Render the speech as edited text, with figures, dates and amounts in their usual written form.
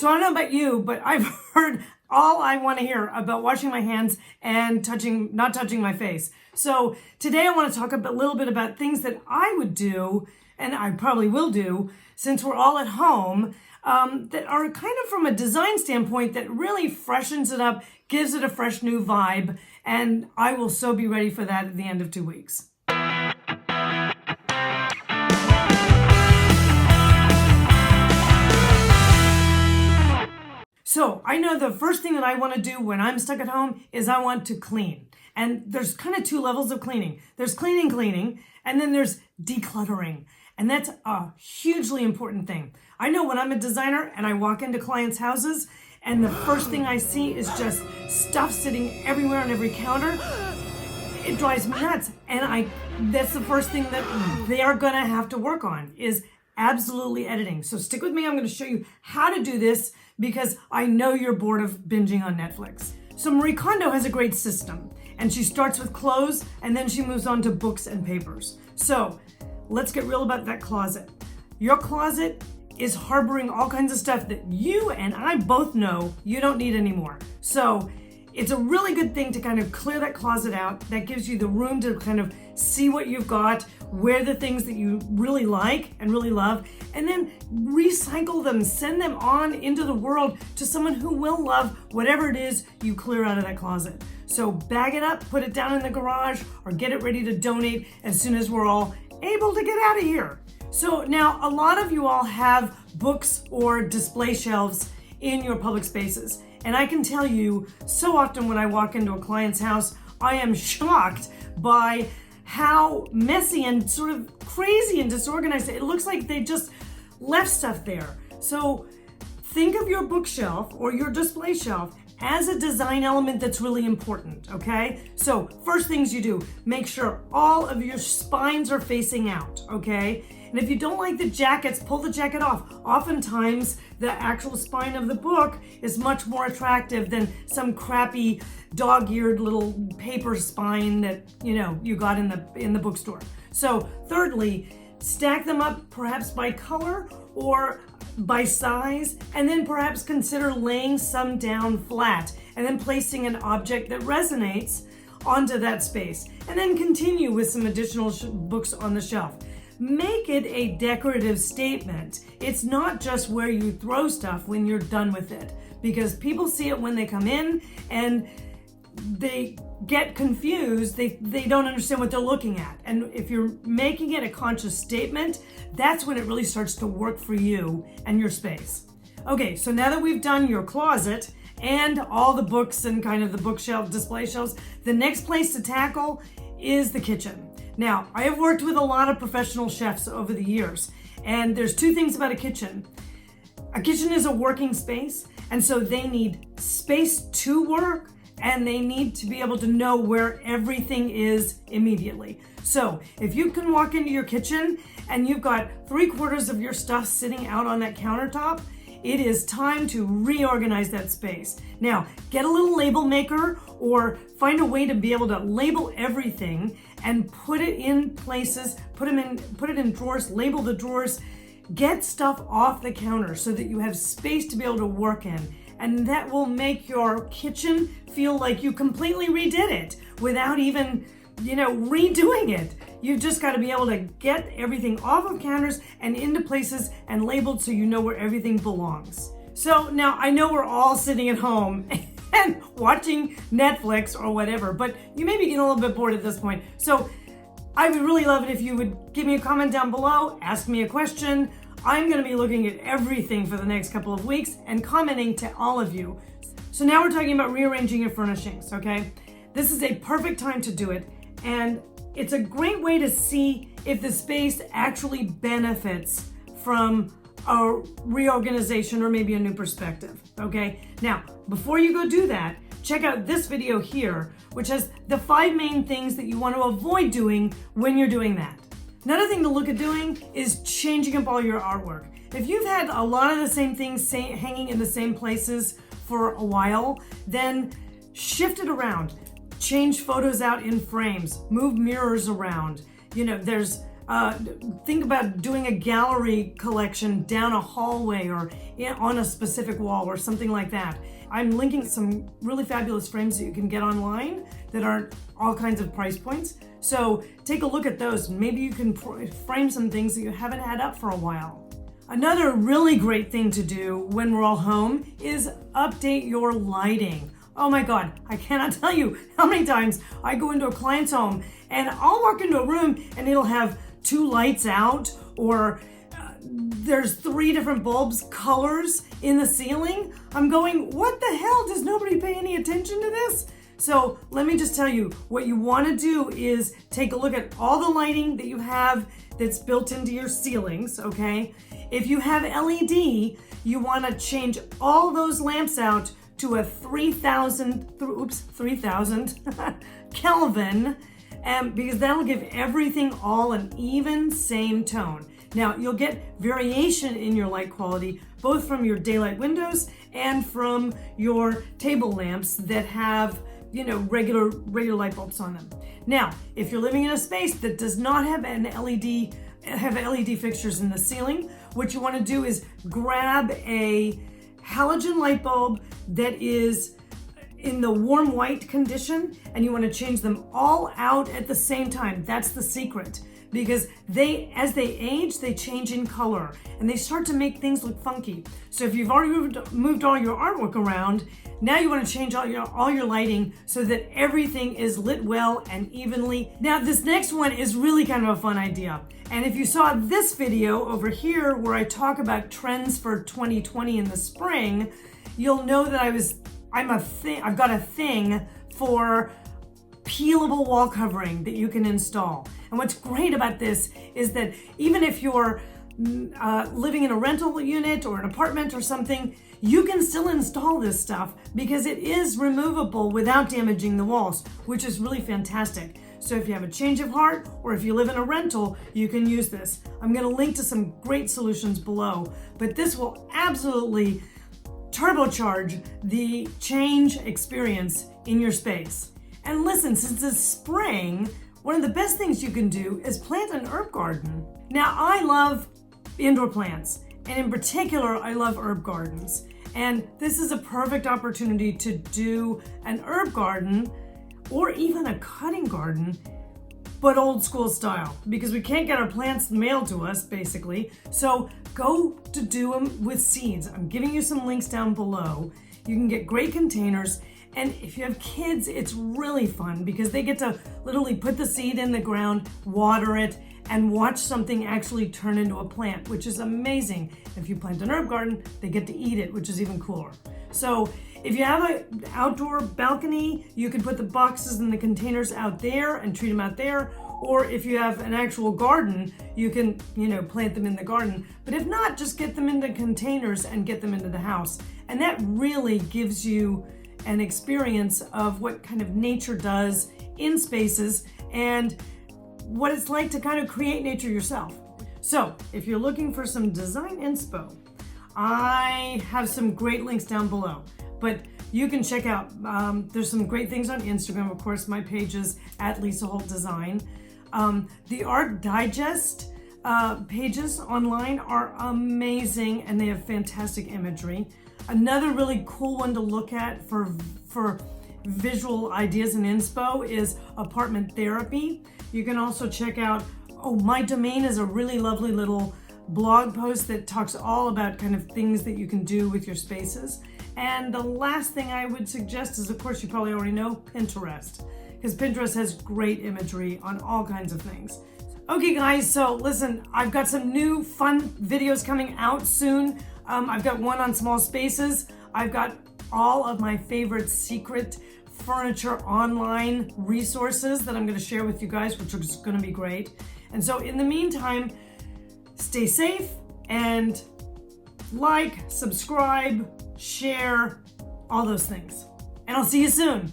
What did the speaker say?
So I don't know about you, but I've heard all I want to hear about washing my hands and not touching my face. So today I want to talk a little bit about things that I would do, and I probably will do, since we're all at home, that are kind of from a design standpoint that really freshens it up, gives it a fresh new vibe, and I will so be ready for that at the end of 2 weeks. So I know the first thing that I want to do when I'm stuck at home is I want to clean. And there's kind of two levels of cleaning. There's cleaning, and then there's decluttering. And that's a hugely important thing. I know when I'm a designer and I walk into clients' houses and the first thing I see is just stuff sitting everywhere on every counter, it drives me nuts. And that's the first thing that they are gonna have to work on is absolutely editing. So stick with me, I'm gonna show you how to do this because I know you're bored of binging on Netflix. So Marie Kondo has a great system, and she starts with clothes and then she moves on to books and papers. So let's get real about that closet. Your closet is harboring all kinds of stuff that you and I both know you don't need anymore. So it's a really good thing to kind of clear that closet out. That gives you the room to kind of see what you've got, wear the things that you really like and really love, and then recycle them, send them on into the world to someone who will love whatever it is you clear out of that closet. So bag it up, put it down in the garage, or get it ready to donate as soon as we're all able to get out of here. So now a lot of you all have books or display shelves in your public spaces. And I can tell you so often when I walk into a client's house, I am shocked by how messy and sort of crazy and disorganized it looks like they just left stuff there. So think of your bookshelf or your display shelf as a design element that's really important, okay? So first things you do, make sure all of your spines are facing out, okay? And if you don't like the jackets, pull the jacket off. Oftentimes, the actual spine of the book is much more attractive than some crappy dog-eared little paper spine that, you got in the bookstore. So thirdly, stack them up perhaps by color or by size, and then perhaps consider laying some down flat and then placing an object that resonates onto that space, and then continue with some additional books on the shelf. Make it a decorative statement. It's not just where you throw stuff when you're done with it, because people see it when they come in and they get confused. They don't understand what they're looking at. And if you're making it a conscious statement, that's when it really starts to work for you and your space. Okay, so now that we've done your closet and all the books and kind of the bookshelf, display shelves, the next place to tackle is the kitchen. Now, I have worked with a lot of professional chefs over the years, and there's two things about a kitchen. A kitchen is a working space, and so they need space to work, and they need to be able to know where everything is immediately. So if you can walk into your kitchen and you've got 3/4 of your stuff sitting out on that countertop, it is time to reorganize that space. Now, get a little label maker or find a way to be able to label everything and put it in places, put it in drawers, label the drawers, get stuff off the counter so that you have space to be able to work in. And that will make your kitchen feel like you completely redid it without even, redoing it. You've just got to be able to get everything off of counters and into places and labeled so you know where everything belongs. So now I know we're all sitting at home and watching Netflix or whatever, but you may be getting a little bit bored at this point. So I would really love it if you would give me a comment down below, ask me a question. I'm going to be looking at everything for the next couple of weeks and commenting to all of you. So now we're talking about rearranging your furnishings, okay? This is a perfect time to do it, and it's a great way to see if the space actually benefits from a reorganization or maybe a new perspective, okay? Now, before you go do that, check out this video here, which has the 5 main things that you want to avoid doing when you're doing that. Another thing to look at doing is changing up all your artwork. If you've had a lot of the same things hanging in the same places for a while, then shift it around. Change photos out in frames, move mirrors around. There's think about doing a gallery collection down a hallway or on a specific wall or something like that. I'm linking some really fabulous frames that you can get online that are all kinds of price points. So take a look at those. Maybe you can frame some things that you haven't had up for a while. Another really great thing to do when we're all home is update your lighting. Oh my God, I cannot tell you how many times I go into a client's home and I'll walk into a room and it'll have 2 lights out, or there's 3 different bulbs, colors in the ceiling. I'm going, what the hell? Does nobody pay any attention to this? So let me just tell you, what you want to do is take a look at all the lighting that you have that's built into your ceilings, okay? If you have LED, you want to change all those lamps out to a 3000 Kelvin, because that'll give everything all an even same tone. Now, you'll get variation in your light quality, both from your daylight windows and from your table lamps that have, regular light bulbs on them. Now, if you're living in a space that does not have LED fixtures in the ceiling, what you want to do is grab a halogen light bulb that is in the warm white condition, and you want to change them all out at the same time. That's the secret, because as they age, they change in color and they start to make things look funky. So if you've already moved all your artwork around, now you want to change all your lighting so that everything is lit well and evenly. Now this next one is really kind of a fun idea. And if you saw this video over here where I talk about trends for 2020 in the spring, you'll know that I've got a thing for peelable wall covering that you can install. And what's great about this is that even if you're living in a rental unit or an apartment or something, you can still install this stuff because it is removable without damaging the walls, which is really fantastic. So if you have a change of heart or if you live in a rental, you can use this. I'm going to link to some great solutions below, but this will absolutely turbocharge the change experience in your space. And listen, since it's spring, one of the best things you can do is plant an herb garden. Now, I love indoor plants, and in particular, I love herb gardens. And this is a perfect opportunity to do an herb garden or even a cutting garden, but old school style, because we can't get our plants mailed to us, basically. So go to do them with seeds. I'm giving you some links down below. You can get great containers. And if you have kids, it's really fun because they get to literally put the seed in the ground, water it, and watch something actually turn into a plant, which is amazing. If you plant an herb garden, they get to eat it, which is even cooler. So if you have an outdoor balcony, you can put the boxes and the containers out there and treat them out there. Or if you have an actual garden, you can, plant them in the garden. But if not, just get them into containers and get them into the house. And that really gives you an experience of what kind of nature does in spaces and what it's like to kind of create nature yourself. So if you're looking for some design inspo, I have some great links down below, but you can check out, there's some great things on Instagram. Of course, my page is at Lisa Holt Design. The Art Digest pages online are amazing and they have fantastic imagery. Another really cool one to look at for visual ideas in inspo is Apartment Therapy. You can also check out, My Domain is a really lovely little blog post that talks all about kind of things that you can do with your spaces. And the last thing I would suggest is, of course, you probably already know, Pinterest, because Pinterest has great imagery on all kinds of things. Okay guys, so listen, I've got some new fun videos coming out soon. I've got one on small spaces. I've got all of my favorite secret furniture online resources that I'm going to share with you guys, which is going to be great. And so in the meantime, stay safe and like, subscribe, share, all those things. And I'll see you soon.